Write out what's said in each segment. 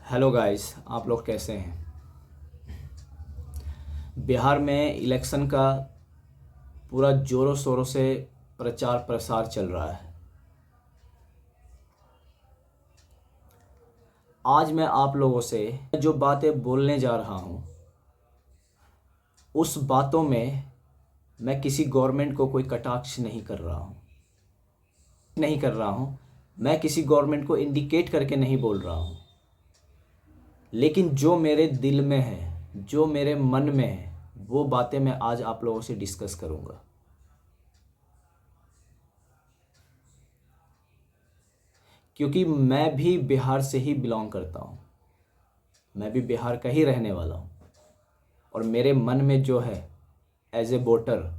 Hello guys, आप लोग कैसे हैं। बिहार में इलेक्शन का पूरा ज़ोरों शोरों से प्रचार प्रसार चल रहा है। आज मैं आप लोगों से जो बातें बोलने जा रहा हूँ, उस बातों में मैं किसी गवर्नमेंट को कोई कटाक्ष नहीं कर रहा हूँ। मैं किसी गवर्नमेंट को इंडिकेट करके नहीं बोल रहा हूँ, लेकिन जो मेरे दिल में है, जो मेरे मन में है, वो बातें मैं आज आप लोगों से डिस्कस करूँगा। क्योंकि मैं भी बिहार से ही बिलोंग करता हूँ, मैं भी बिहार का ही रहने वाला हूँ, और मेरे मन में जो है एज ए वोटर,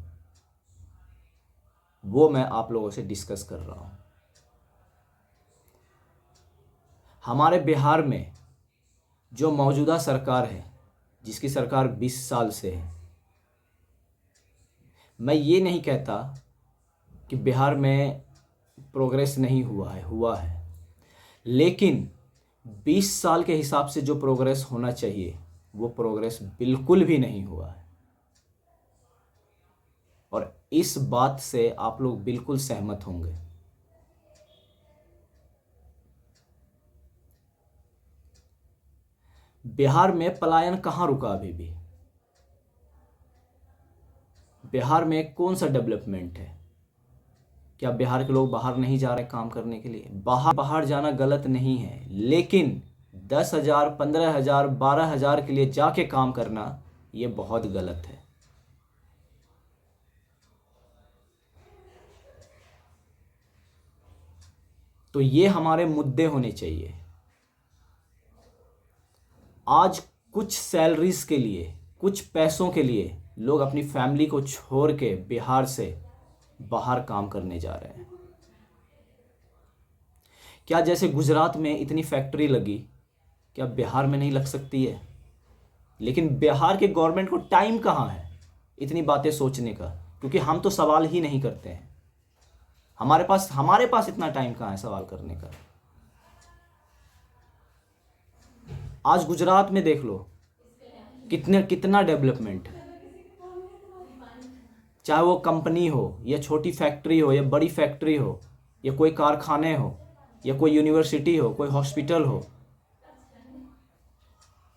वो मैं आप लोगों से डिस्कस कर रहा हूँ। हमारे बिहार में जो मौजूदा सरकार है, जिसकी सरकार 20 साल से है, मैं ये नहीं कहता कि बिहार में प्रोग्रेस नहीं हुआ है, लेकिन 20 साल के हिसाब से जो प्रोग्रेस होना चाहिए वो प्रोग्रेस बिल्कुल भी नहीं हुआ है। और इस बात से आप लोग बिल्कुल सहमत होंगे। बिहार में पलायन कहाँ रुका अभी भी? बिहार में कौन सा डेवलपमेंट है? क्या बिहार के लोग बाहर नहीं जा रहे काम करने के लिए? बाहर जाना गलत नहीं है, लेकिन 10,000, 15,000, 12,000 के लिए जाके काम करना ये बहुत गलत है। तो ये हमारे मुद्दे होने चाहिए। आज कुछ सैलरीज के लिए, कुछ पैसों के लिए लोग अपनी फैमिली को छोड़ के बिहार से बाहर काम करने जा रहे हैं। क्या जैसे गुजरात में इतनी फैक्ट्री लगी, क्या बिहार में नहीं लग सकती है? लेकिन बिहार के गवर्नमेंट को टाइम कहाँ है इतनी बातें सोचने का? क्योंकि हम तो सवाल ही नहीं करते हैं। हमारे पास इतना टाइम कहाँ है सवाल करने का? आज गुजरात में देख लो कितना डेवलपमेंट है। चाहे वो कंपनी हो या छोटी फैक्ट्री हो या बड़ी फैक्ट्री हो, या कोई कारखाने हो या कोई यूनिवर्सिटी हो, कोई हॉस्पिटल हो,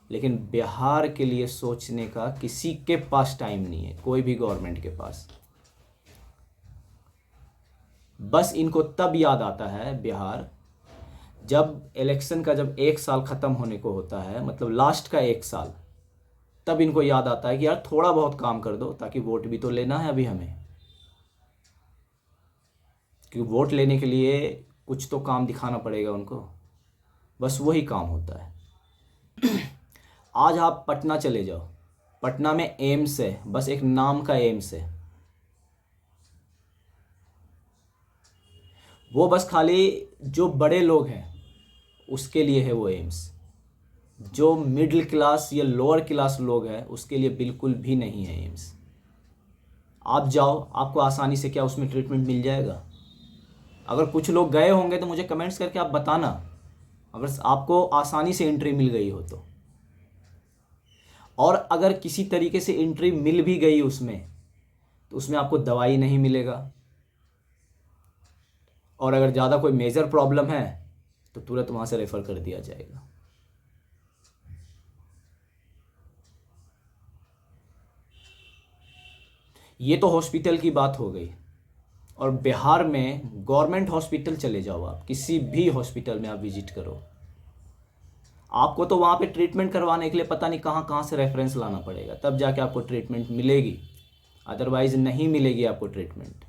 लेकिन बिहार के लिए सोचने का किसी के पास टाइम नहीं है, कोई भी गवर्नमेंट के पास। बस इनको तब याद आता है बिहार, जब इलेक्शन का जब 1 साल ख़त्म होने को होता है, मतलब लास्ट का 1 साल, तब इनको याद आता है कि यार थोड़ा बहुत काम कर दो, ताकि वोट भी तो लेना है अभी हमें। क्योंकि वोट लेने के लिए कुछ तो काम दिखाना पड़ेगा उनको, बस वही काम होता है। आज आप पटना चले जाओ, पटना में एम्स है, बस एक नाम का एम्स है। वो बस खाली जो बड़े लोग हैं उसके लिए है वो एम्स। जो मिडिल क्लास या लोअर क्लास लोग हैं उसके लिए बिल्कुल भी नहीं है एम्स। आप जाओ, आपको आसानी से क्या उसमें ट्रीटमेंट मिल जाएगा? अगर कुछ लोग गए होंगे तो मुझे कमेंट्स करके आप बताना, अगर आपको आसानी से एंट्री मिल गई हो तो। और अगर किसी तरीके से एंट्री मिल भी गई उसमें, तो उसमें आपको दवाई नहीं मिलेगा, और अगर ज़्यादा कोई मेजर प्रॉब्लम है तो तुरंत वहाँ से रेफ़र कर दिया जाएगा। ये तो हॉस्पिटल की बात हो गई। और बिहार में गवर्नमेंट हॉस्पिटल चले जाओ, आप किसी भी हॉस्पिटल में आप विजिट करो, आपको तो वहाँ पे ट्रीटमेंट करवाने के लिए पता नहीं कहाँ कहाँ से रेफरेंस लाना पड़ेगा, तब जाके आपको ट्रीटमेंट मिलेगी, अदरवाइज़ नहीं मिलेगी आपको ट्रीटमेंट।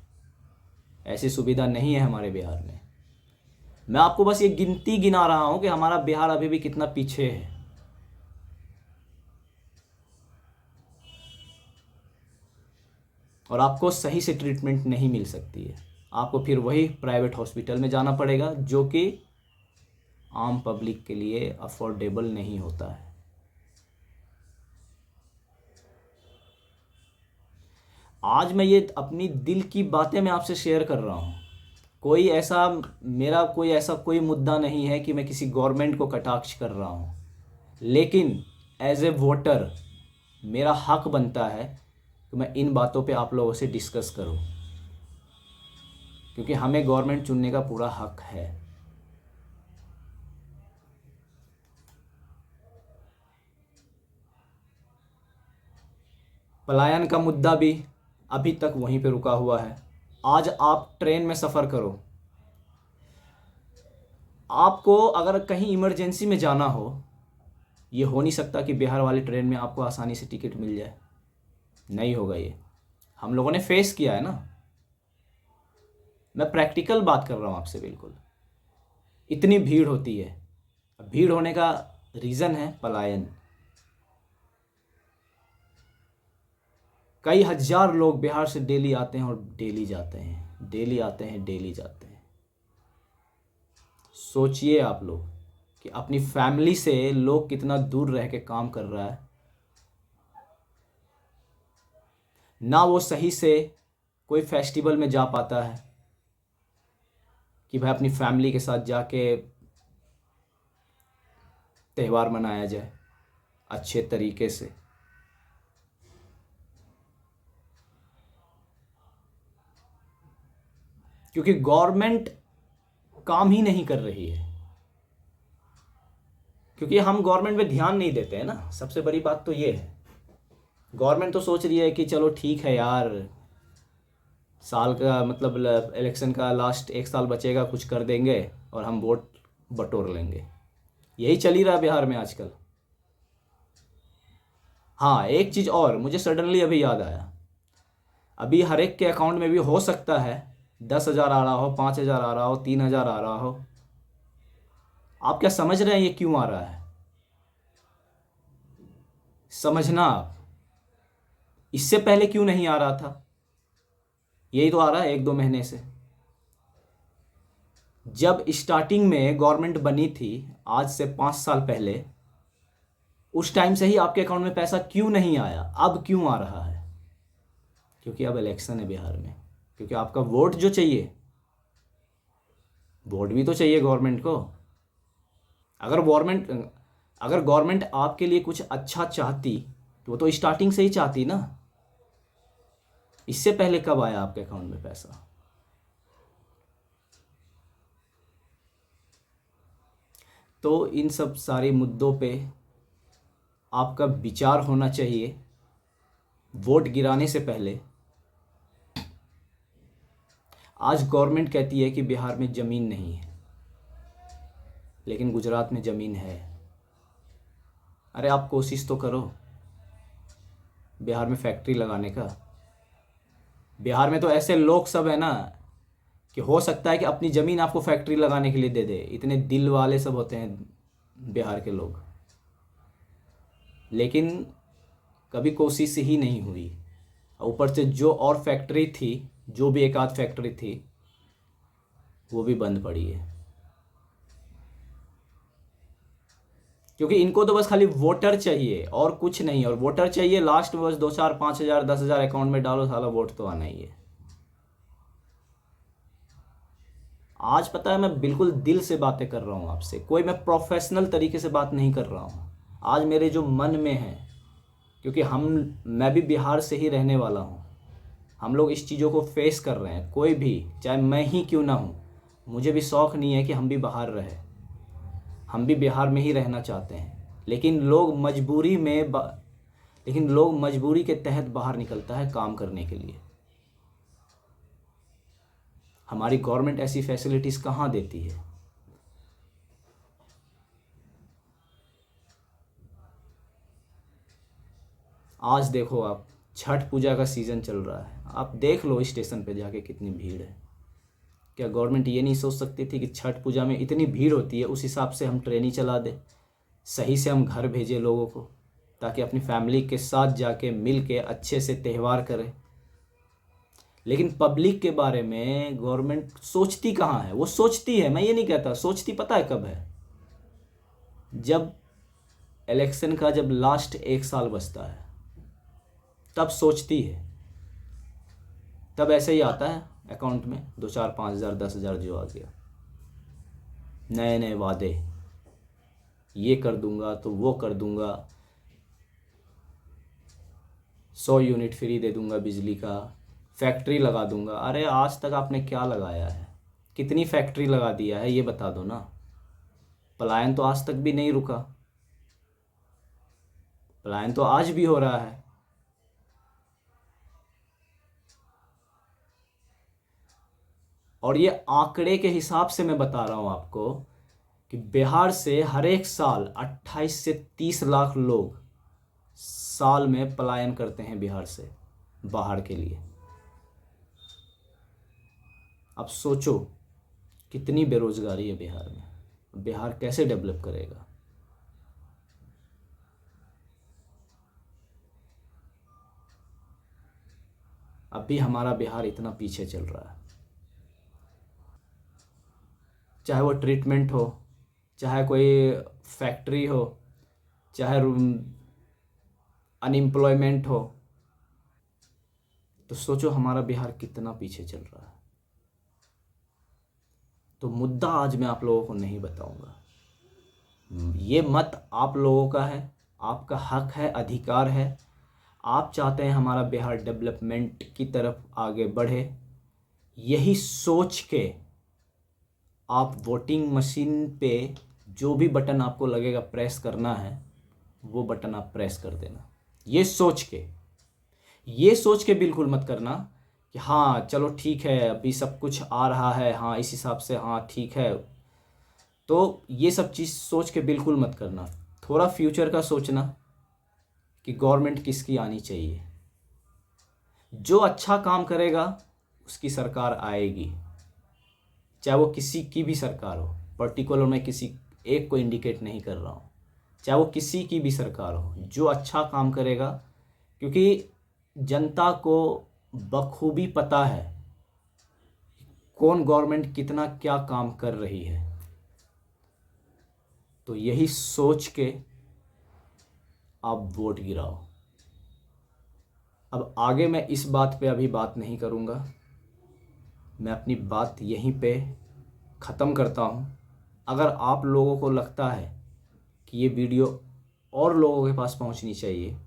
ऐसी सुविधा नहीं है हमारे बिहार में। मैं आपको बस ये गिनती गिना रहा हूँ कि हमारा बिहार अभी भी कितना पीछे है। और आपको सही से ट्रीटमेंट नहीं मिल सकती है, आपको फिर वही प्राइवेट हॉस्पिटल में जाना पड़ेगा, जो कि आम पब्लिक के लिए अफोर्डेबल नहीं होता है। आज मैं ये अपनी दिल की बातें मैं आपसे शेयर कर रहा हूँ। मेरा कोई ऐसा कोई मुद्दा नहीं है कि मैं किसी गवर्नमेंट को कटाक्ष कर रहा हूँ। लेकिन एज ए वोटर मेरा हक बनता है कि मैं इन बातों पे आप लोगों से डिस्कस करूं, क्योंकि हमें गवर्नमेंट चुनने का पूरा हक है। पलायन का मुद्दा भी अभी तक वहीं पे रुका हुआ है। आज आप ट्रेन में सफ़र करो, आपको अगर कहीं इमरजेंसी में जाना हो, ये हो नहीं सकता कि बिहार वाली ट्रेन में आपको आसानी से टिकट मिल जाए, नहीं होगा। ये हम लोगों ने फेस किया है ना। मैं प्रैक्टिकल बात कर रहा हूँ आपसे। बिल्कुल इतनी भीड़ होती है। भीड़ होने का रीज़न है पलायन। कई हजार लोग बिहार से डेली आते हैं और डेली जाते हैं, डेली आते हैं, डेली जाते हैं। सोचिए आप लोग कि अपनी फैमिली से लोग कितना दूर रह के काम कर रहा है। ना वो सही से कोई फेस्टिवल में जा पाता है कि भाई अपनी फैमिली के साथ जाके त्यौहार मनाया जाए अच्छे तरीके से। क्योंकि गवर्नमेंट काम ही नहीं कर रही है, क्योंकि हम गवर्नमेंट पे ध्यान नहीं देते हैं ना। सबसे बड़ी बात तो ये है, गवर्नमेंट तो सोच रही है कि चलो ठीक है यार, साल का मतलब इलेक्शन का लास्ट एक साल बचेगा, कुछ कर देंगे और हम वोट बटोर लेंगे। यही चल ही रहा है बिहार में आजकल। हाँ, एक चीज़ और मुझे सडनली अभी याद आया। अभी हर एक के अकाउंट में भी हो सकता है 10,000 आ रहा हो, 5,000 आ रहा हो, 3,000 आ रहा हो। आप क्या समझ रहे हैं ये क्यों आ रहा है? समझना आप, इससे पहले क्यों नहीं आ रहा था? यही तो आ रहा है 1-2 महीने से। जब स्टार्टिंग में गवर्नमेंट बनी थी, आज से 5 साल पहले, उस टाइम से ही आपके अकाउंट में पैसा क्यों नहीं आया? अब क्यों आ रहा है? क्योंकि अब इलेक्शन है बिहार में। क्योंकि आपका वोट जो चाहिए, वोट भी तो चाहिए गवर्नमेंट को। अगर गवर्नमेंट आपके लिए कुछ अच्छा चाहती तो वो तो स्टार्टिंग से ही चाहती ना। इससे पहले कब आया आपके अकाउंट में पैसा? तो इन सब सारे मुद्दों पे आपका विचार होना चाहिए वोट गिराने से पहले। आज गवर्नमेंट कहती है कि बिहार में ज़मीन नहीं है, लेकिन गुजरात में ज़मीन है। अरे आप कोशिश तो करो बिहार में फैक्ट्री लगाने का। बिहार में तो ऐसे लोग सब है ना कि हो सकता है कि अपनी ज़मीन आपको फैक्ट्री लगाने के लिए दे दे। इतने दिल वाले सब होते हैं बिहार के लोग, लेकिन कभी कोशिश ही नहीं हुई। ऊपर से जो और फैक्ट्री थी, जो भी एक आध फैक्ट्री थी, वो भी बंद पड़ी है। क्योंकि इनको तो बस खाली वोटर चाहिए और कुछ नहीं। और वोटर चाहिए लास्ट में बस 2-4, 5,000, 10,000 अकाउंट में डालो, साला वोट तो आना ही है। आज पता है मैं बिल्कुल दिल से बातें कर रहा हूँ आपसे, कोई मैं प्रोफेशनल तरीके से बात नहीं कर रहा हूँ। आज मेरे जो मन में है, क्योंकि मैं भी बिहार से ही रहने वाला हूँ। हम लोग इस चीज़ों को फेस कर रहे हैं। कोई भी, चाहे मैं ही क्यों ना हूँ, मुझे भी शौक़ नहीं है कि हम भी बाहर रहें। हम भी बिहार में ही रहना चाहते हैं, लेकिन लोग मजबूरी के तहत बाहर निकलता है काम करने के लिए। हमारी गवर्नमेंट ऐसी फैसिलिटीज़ कहाँ देती है? आज देखो आप, छठ पूजा का सीज़न चल रहा है, आप देख लो स्टेशन पे जाके कितनी भीड़ है। क्या गवर्नमेंट ये नहीं सोच सकती थी कि छठ पूजा में इतनी भीड़ होती है, उस हिसाब से हम ट्रेन ही चला दें, सही से हम घर भेजें लोगों को, ताकि अपनी फैमिली के साथ जाके मिल के अच्छे से त्यौहार करें। लेकिन पब्लिक के बारे में गवर्नमेंट सोचती कहाँ है? वो सोचती है, मैं ये नहीं कहता, सोचती पता है कब है? जब इलेक्शन का जब लास्ट 1 साल बचता है, तब सोचती है। तब ऐसे ही आता है अकाउंट में 2-4, 5,000, 10,000 जो आ गया। नए नए वादे, ये कर दूंगा तो वो कर दूंगा, 100 यूनिट फ्री दे दूंगा बिजली का, फैक्ट्री लगा दूंगा। अरे आज तक आपने क्या लगाया है? कितनी फैक्ट्री लगा दिया है ये बता दो ना। पलायन तो आज तक भी नहीं रुका, पलायन तो आज भी हो रहा है। और ये आंकड़े के हिसाब से मैं बता रहा हूं आपको कि बिहार से हर एक साल 28 से 30 लाख लोग साल में पलायन करते हैं बिहार से बाहर के लिए। अब सोचो कितनी बेरोजगारी है बिहार में, बिहार कैसे डेवलप करेगा? अभी हमारा बिहार इतना पीछे चल रहा है, चाहे वो ट्रीटमेंट हो, चाहे कोई फैक्ट्री हो, चाहे अनएम्प्लॉयमेंट हो। तो सोचो हमारा बिहार कितना पीछे चल रहा है। तो मुद्दा आज मैं आप लोगों को नहीं बताऊंगा, ये मत आप लोगों का है, आपका हक है, अधिकार है। आप चाहते हैं हमारा बिहार डेवलपमेंट की तरफ आगे बढ़े, यही सोच के आप वोटिंग मशीन पे जो भी बटन आपको लगेगा प्रेस करना है वो बटन आप प्रेस कर देना। ये सोच के बिल्कुल मत करना कि हाँ चलो ठीक है अभी सब कुछ आ रहा है, हाँ इस हिसाब से हाँ ठीक है। तो ये सब चीज़ सोच के बिल्कुल मत करना। थोड़ा फ्यूचर का सोचना कि गवर्नमेंट किसकी आनी चाहिए। जो अच्छा काम करेगा उसकी सरकार आएगी, चाहे वो किसी की भी सरकार हो। पर्टिकुलर मैं किसी एक को इंडिकेट नहीं कर रहा हूँ, चाहे वो किसी की भी सरकार हो, जो अच्छा काम करेगा। क्योंकि जनता को बखूबी पता है कौन गवर्नमेंट कितना क्या काम कर रही है। तो यही सोच के आप वोट गिराओ। अब आगे मैं इस बात पे अभी बात नहीं करूँगा, मैं अपनी बात यहीं पे ख़त्म करता हूँ। अगर आप लोगों को लगता है कि ये वीडियो और लोगों के पास पहुँचनी चाहिए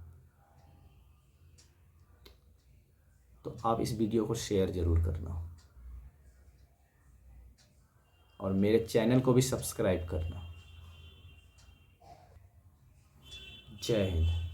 तो आप इस वीडियो को शेयर ज़रूर करना और मेरे चैनल को भी सब्सक्राइब करना। जय हिंद।